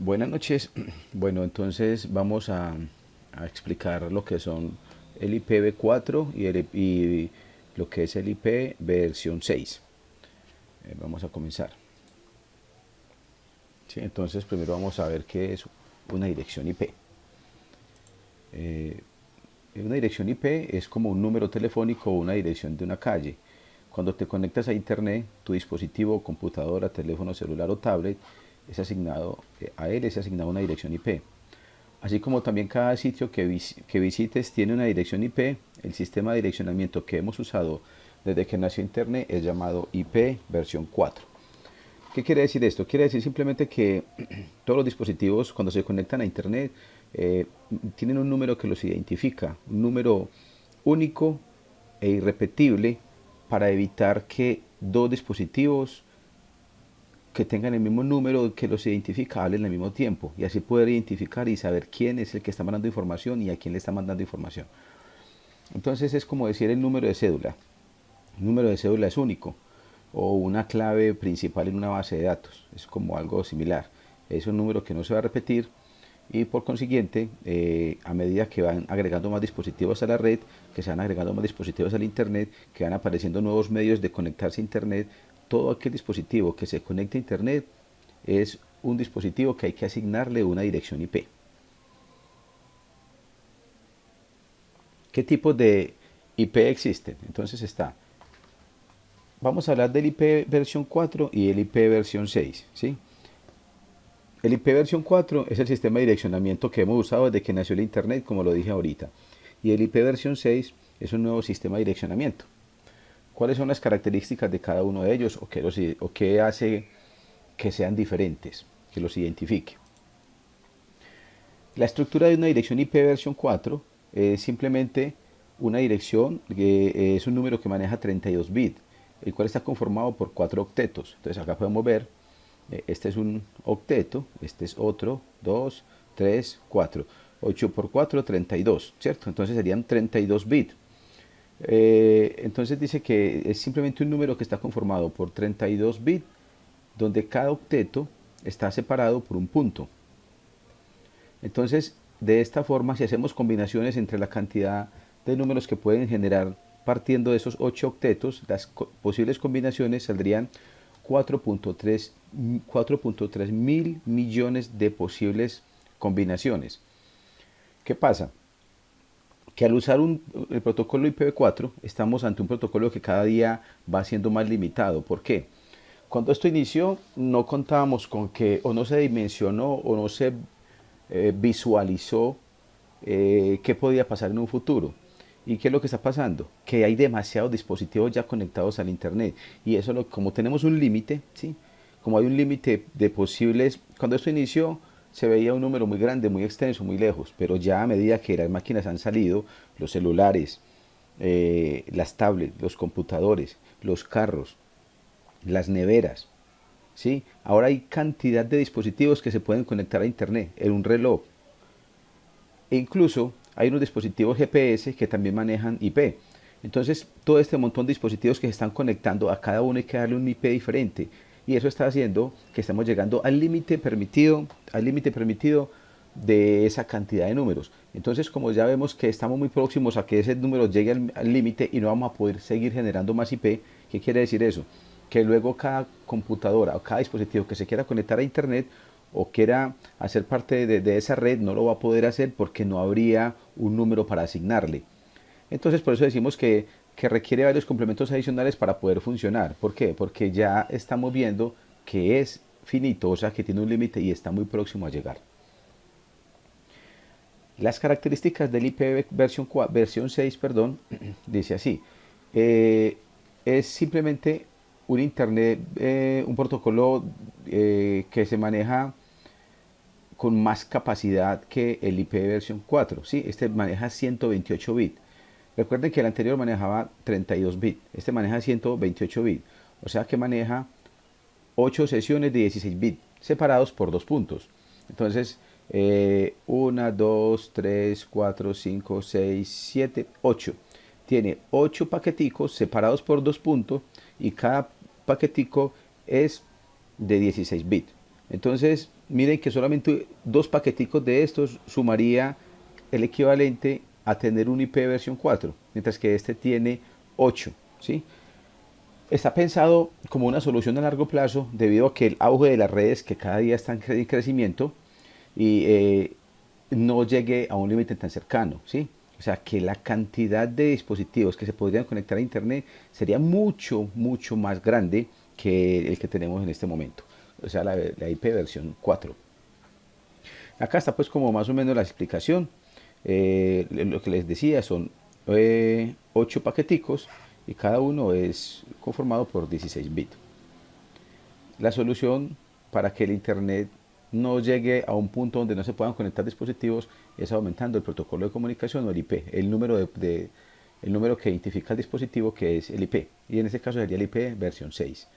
Buenas noches. Bueno, entonces vamos a explicar lo que son el IPv4 y lo que es el IP versión 6. Vamos a comenzar. Sí, entonces primero vamos a ver qué es una dirección IP. Una dirección IP es como un número telefónico o una dirección de una calle. Cuando te conectas a internet, tu dispositivo, computadora, teléfono celular o tablet es asignado a él es asignada una dirección IP. Así como también cada sitio que visites tiene una dirección IP, el sistema de direccionamiento que hemos usado desde que nació Internet es llamado IP versión 4. ¿Qué quiere decir esto? Quiere decir simplemente que todos los dispositivos cuando se conectan a Internet eh, tienen un número que los identifica, un número único e irrepetible para evitar que dos dispositivos que tengan el mismo número que los identifica hablen al mismo tiempo y así poder identificar y saber quién es el que está mandando información y a quién le está mandando información. Entonces es como decir el número de cédula. El número de cédula es único o una clave principal en una base de datos. Es como algo similar. Es un número que no se va a repetir y por consiguiente, a medida que van agregando más dispositivos a la red, que se van agregando más dispositivos al Internet, que van apareciendo nuevos medios de conectarse a Internet, todo aquel dispositivo que se conecte a Internet es un dispositivo que hay que asignarle una dirección IP. ¿Qué tipos de IP existen? Entonces vamos a hablar del IP versión 4 y el IP versión 6, ¿sí? El IP versión 4 es el sistema de direccionamiento que hemos usado desde que nació el Internet, como lo dije ahorita. Y el IP versión 6 es un nuevo sistema de direccionamiento. ¿Cuáles son las características de cada uno de ellos o qué hace que sean diferentes, que los identifique? La estructura de una dirección IP versión 4 es simplemente una dirección que es un número que maneja 32 bits, el cual está conformado por 4 octetos. Entonces acá podemos ver, este es un octeto, este es otro, 2, 3, 4. 8 por 4, 32, ¿cierto? Entonces serían 32 bits. Entonces dice que es simplemente un número que está conformado por 32 bits, donde cada octeto está separado por un punto. Entonces, de esta forma, si hacemos combinaciones entre la cantidad de números que pueden generar partiendo de esos 8 octetos, las posibles combinaciones saldrían 4.3 mil millones de posibles combinaciones. ¿Qué pasa? Que al usar el protocolo IPv4 estamos ante un protocolo que cada día va siendo más limitado. ¿Por qué? Cuando esto inició no contábamos con que o no se dimensionó o no se visualizó qué podía pasar en un futuro. ¿Y qué es lo que está pasando? Que hay demasiados dispositivos ya conectados al Internet. Y eso, como tenemos un límite, ¿sí? Como hay un límite de posibles... Cuando esto inició se veía un número muy grande, muy extenso, muy lejos. Pero ya a medida que las máquinas han salido, los celulares, las tablets, los computadores, los carros, las neveras, ¿sí? Ahora hay cantidad de dispositivos que se pueden conectar a Internet en un reloj. E incluso hay unos dispositivos GPS que también manejan IP. Entonces, todo este montón de dispositivos que se están conectando, a cada uno hay que darle un IP diferente. Y eso está haciendo que estamos llegando al límite permitido de esa cantidad de números. Entonces, como ya vemos que estamos muy próximos a que ese número llegue al límite y no vamos a poder seguir generando más IP, ¿qué quiere decir eso? Que luego cada computadora o cada dispositivo que se quiera conectar a Internet o quiera hacer parte de esa red no lo va a poder hacer porque no habría un número para asignarle. Entonces por eso decimos que requiere varios complementos adicionales para poder funcionar. ¿Por qué? Porque ya estamos viendo que es finito, o sea que tiene un límite y está muy próximo a llegar. Las características del IPv versión 6, perdón, dice así. Es simplemente un internet, un protocolo que se maneja con más capacidad que el IP versión 4. ¿Sí? Este maneja 128 bits. Recuerden que el anterior manejaba 32 bits. Este maneja 128 bits. O sea que maneja 8 sesiones de 16 bits separados por dos puntos. Entonces, 1, 2, 3, 4, 5, 6, 7, 8. Tiene 8 paqueticos separados por dos puntos y cada paquetico es de 16 bits. Entonces, miren que solamente dos paqueticos de estos sumaría el equivalente a tener un IP versión 4, mientras que este tiene 8, ¿sí? Está pensado como una solución a largo plazo debido a que el auge de las redes que cada día están en crecimiento y no llegue a un límite tan cercano, ¿sí? O sea, que la cantidad de dispositivos que se podrían conectar a Internet sería mucho, mucho más grande que el que tenemos en este momento. O sea, la IP versión 4. Acá está pues como más o menos la explicación. Lo que les decía son 8 paqueticos y cada uno es conformado por 16 bits. La solución para que el Internet no llegue a un punto donde no se puedan conectar dispositivos es aumentando el protocolo de comunicación o el IP, el número que identifica el dispositivo, que es el IP, y en este caso sería el IP versión 6.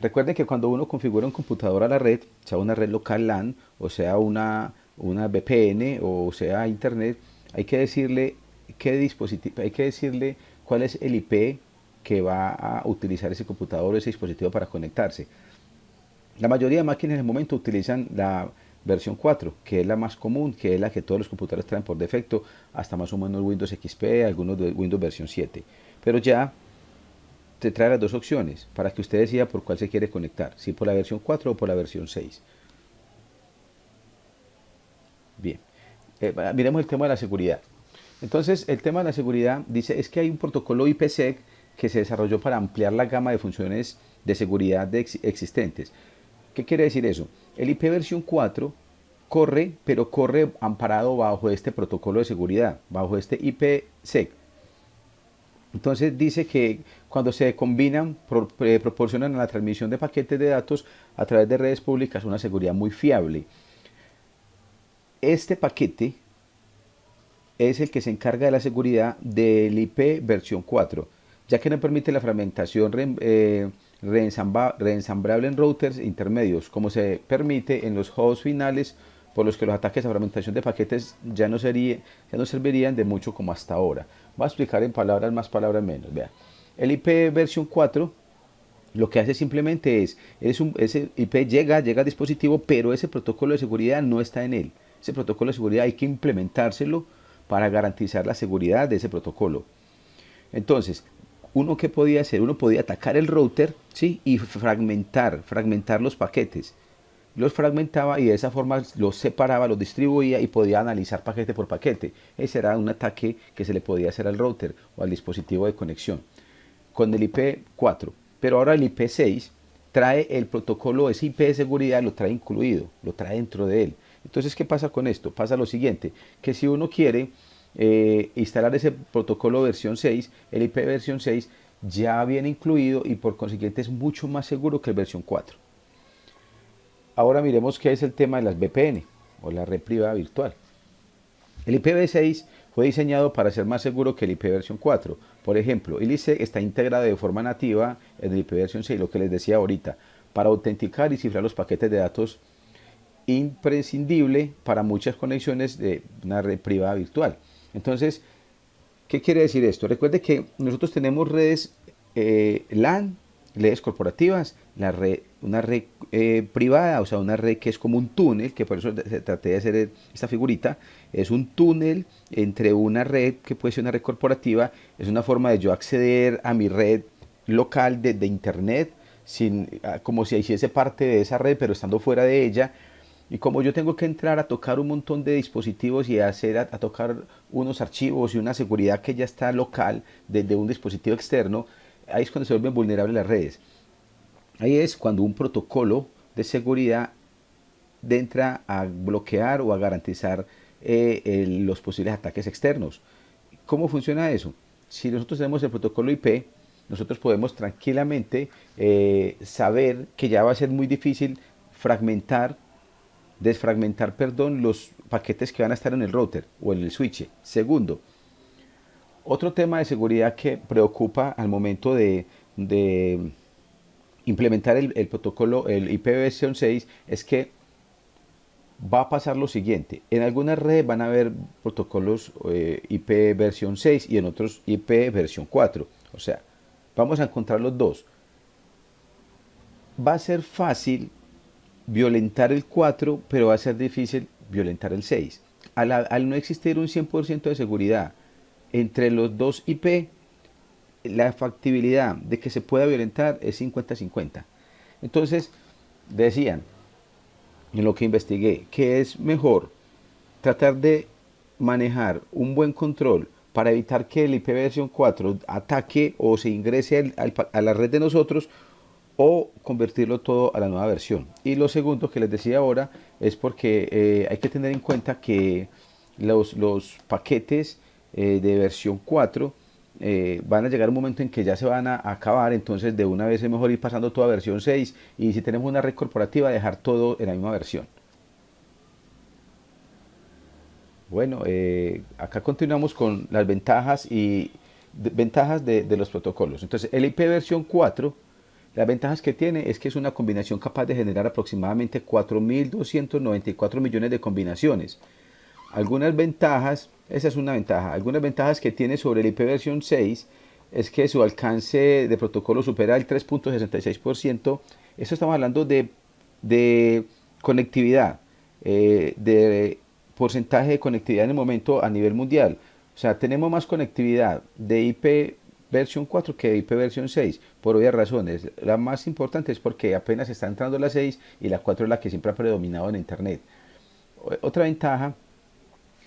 Recuerden que cuando uno configura un computador a la red, sea una red local LAN, o sea una VPN, o sea Internet, hay que decirle qué dispositivo, hay que decirle cuál es el IP que va a utilizar ese computador o ese dispositivo para conectarse. La mayoría de máquinas en el momento utilizan la versión 4, que es la más común, que es la que todos los computadores traen por defecto, hasta más o menos Windows XP, algunos de Windows versión 7. Pero ya te trae las dos opciones para que usted decida por cuál se quiere conectar, si por la versión 4 o por la versión 6. Bien, miremos el tema de la seguridad. Entonces, el tema de la seguridad dice es que hay un protocolo IPsec que se desarrolló para ampliar la gama de funciones de seguridad existentes. ¿Qué quiere decir eso? El IP versión 4 corre, pero corre amparado bajo este protocolo de seguridad, bajo este IPsec. Entonces dice que cuando se combinan, proporcionan a la transmisión de paquetes de datos a través de redes públicas una seguridad muy fiable. Este paquete es el que se encarga de la seguridad del IP versión 4, ya que no permite la fragmentación reensamblable en routers intermedios, como se permite en los hosts finales, por los que los ataques a fragmentación de paquetes ya no servirían de mucho como hasta ahora. Voy a explicar en palabras más, palabras menos. Vean, el IP versión 4 lo que hace simplemente ese IP llega al dispositivo, pero ese protocolo de seguridad no está en él. Ese protocolo de seguridad hay que implementárselo para garantizar la seguridad de ese protocolo. Entonces, ¿uno qué podía hacer? Uno podía atacar el router, ¿sí? Y fragmentar los paquetes. Los fragmentaba y de esa forma los separaba, los distribuía y podía analizar paquete por paquete. Ese era un ataque que se le podía hacer al router o al dispositivo de conexión con el IP4. Pero ahora el IP6 trae el protocolo, ese IP de seguridad lo trae incluido, lo trae dentro de él. Entonces, ¿qué pasa con esto? Pasa lo siguiente, que si uno quiere instalar ese protocolo versión 6, el IP versión 6 ya viene incluido y por consiguiente es mucho más seguro que el versión 4. Ahora miremos qué es el tema de las VPN o la red privada virtual. El IPv6 fue diseñado para ser más seguro que el IP versión 4. Por ejemplo, el ISE está integrado de forma nativa en el IP versión 6, lo que les decía ahorita, para autenticar y cifrar los paquetes de datos imprescindible para muchas conexiones de una red privada virtual. Entonces, ¿qué quiere decir esto? Recuerde que nosotros tenemos redes LAN, redes corporativas, una red privada, o sea, una red que es como un túnel, que por eso traté de hacer esta figurita, es un túnel entre una red que puede ser una red corporativa, es una forma de yo acceder a mi red local de internet, como si hiciese parte de esa red, pero estando fuera de ella. Y como yo tengo que entrar a tocar un montón de dispositivos y a tocar unos archivos y una seguridad que ya está local desde un dispositivo externo, ahí es cuando se vuelven vulnerables las redes. Ahí es cuando un protocolo de seguridad entra a bloquear o a garantizar los posibles ataques externos. ¿Cómo funciona eso? Si nosotros tenemos el protocolo IP, nosotros podemos tranquilamente saber que ya va a ser muy difícil desfragmentar los paquetes que van a estar en el router o en el switch. Segundo, otro tema de seguridad que preocupa al momento de implementar el protocolo, el IPv6, es que va a pasar lo siguiente. En algunas redes van a haber protocolos IP versión 6 y en otros IP versión 4. O sea, vamos a encontrar los dos. Va a ser fácil violentar el 4, pero va a ser difícil violentar el 6. Al no existir un 100% de seguridad entre los dos IP, la factibilidad de que se pueda violentar es 50-50. Entonces, decían, en lo que investigué, que es mejor tratar de manejar un buen control para evitar que el IP versión 4 ataque o se ingrese a la red de nosotros, o convertirlo todo a la nueva versión. Y lo segundo que les decía ahora es porque hay que tener en cuenta que los paquetes de versión 4 van a llegar un momento en que ya se van a acabar, entonces de una vez es mejor ir pasando toda versión 6 y si tenemos una red corporativa dejar todo en la misma versión. Bueno, acá continuamos con las ventajas y ventajas de los protocolos. Entonces, el IP versión 4, las ventajas que tiene es que es una combinación capaz de generar aproximadamente 4.294 millones de combinaciones. Algunas ventajas, esa es una ventaja, algunas ventajas que tiene sobre el IP versión 6 es que su alcance de protocolo supera el 3.66%. Eso estamos hablando de conectividad, de porcentaje de conectividad en el momento a nivel mundial. O sea, tenemos más conectividad de IP versión 4 que de IP versión 6, por obvias razones. La más importante es porque apenas está entrando la 6 y la 4 es la que siempre ha predominado en Internet. Otra ventaja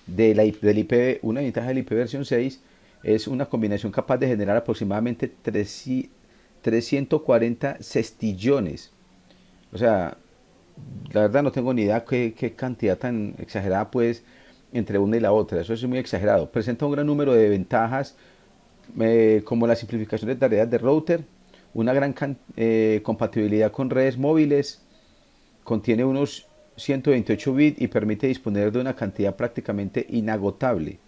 del IP, una ventaja del IP versión 6 es una combinación capaz de generar aproximadamente 340 sextillones. O sea, la verdad no tengo ni idea qué cantidad tan exagerada pues entre una y la otra. Eso es muy exagerado. Presenta un gran número de ventajas como la simplificación de tareas de router, una gran compatibilidad con redes móviles, contiene unos 128 bits y permite disponer de una cantidad prácticamente inagotable.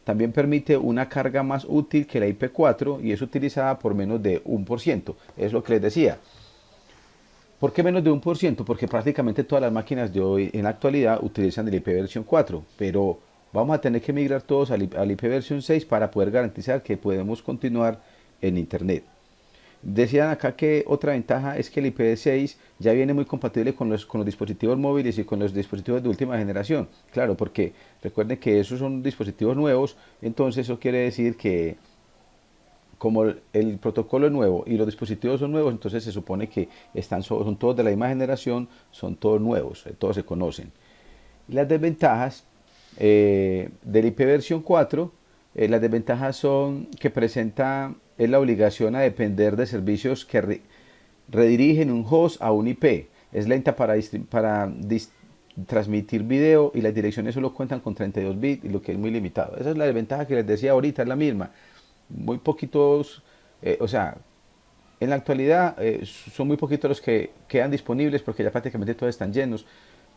También permite una carga más útil que la IP4 y es utilizada por menos de 1%. Es lo que les decía. ¿Por qué menos de 1%? Porque prácticamente todas las máquinas de hoy en la actualidad utilizan el IP versión 4, pero vamos a tener que migrar todos al IP versión 6 para poder garantizar que podemos continuar en Internet. Decían acá que otra ventaja es que el IP6 ya viene muy compatible con los dispositivos móviles y con los dispositivos de última generación. Claro, porque recuerden que esos son dispositivos nuevos, entonces eso quiere decir que como el protocolo es nuevo y los dispositivos son nuevos, entonces se supone que son todos de la misma generación, son todos nuevos, todos se conocen. Las desventajas del IP versión 4, las desventajas son que presenta es la obligación a depender de servicios que redirigen un host a un IP. Es lenta para transmitir video y las direcciones solo cuentan con 32 bits, y lo que es muy limitado. Esa es la desventaja que les decía ahorita, es la misma. Muy poquitos, o sea, en la actualidad son muy poquitos los que quedan disponibles porque ya prácticamente todos están llenos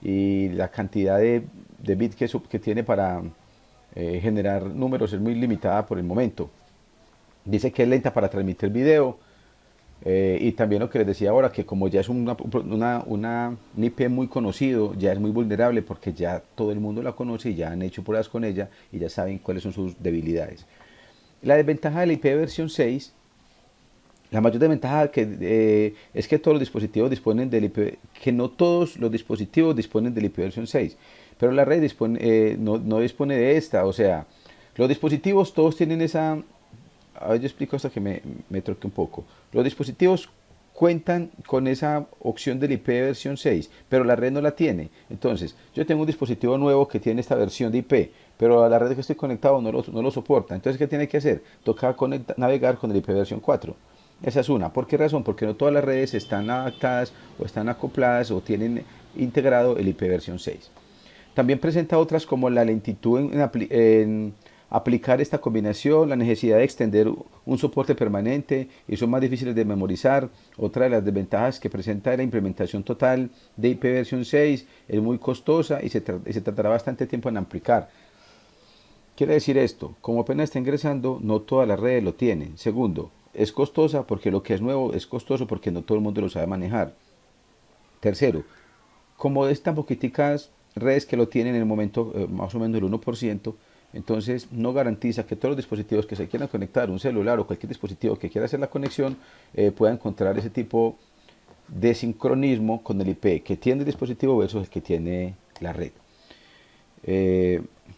y la cantidad de bits que tiene para generar números es muy limitada por el momento. Dice que es lenta para transmitir video y también lo que les decía ahora, que como ya es un IP muy conocido, ya es muy vulnerable porque ya todo el mundo la conoce y ya han hecho pruebas con ella y ya saben cuáles son sus debilidades. La desventaja del IP versión 6, la mayor desventaja es que todos los dispositivos disponen del IP, que no todos los dispositivos disponen del IP versión 6, pero la red no dispone de esta, o sea, los dispositivos todos tienen esa. A ver, yo explico hasta que me troque un poco. Los dispositivos cuentan con esa opción del IP versión 6, pero la red no la tiene. Entonces, yo tengo un dispositivo nuevo que tiene esta versión de IP, pero a la red que estoy conectado no lo soporta. Entonces, ¿qué tiene que hacer? Toca navegar con el IP versión 4. Esa es una. ¿Por qué razón? Porque no todas las redes están adaptadas o están acopladas o tienen integrado el IP versión 6. También presenta otras como la lentitud en aplicar esta combinación, la necesidad de extender un soporte permanente y son más difíciles de memorizar. Otra de las desventajas que presenta es la implementación total de IP versión 6, es muy costosa y se tardará bastante tiempo en aplicar. Quiere decir esto, como apenas está ingresando, no todas las redes lo tienen. Segundo, es costosa porque lo que es nuevo es costoso porque no todo el mundo lo sabe manejar. Tercero, como es tan poquiticas redes que lo tienen en el momento, más o menos el 1%, entonces no garantiza que todos los dispositivos que se quieran conectar, un celular o cualquier dispositivo que quiera hacer la conexión, pueda encontrar ese tipo de sincronismo con el IP que tiene el dispositivo versus el que tiene la red.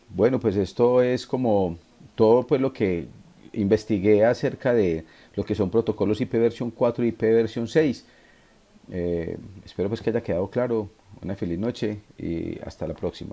Bueno, pues esto es como todo pues lo que investigué acerca de lo que son protocolos IP versión 4 y IP versión 6. Espero pues que haya quedado claro. Una feliz noche y hasta la próxima.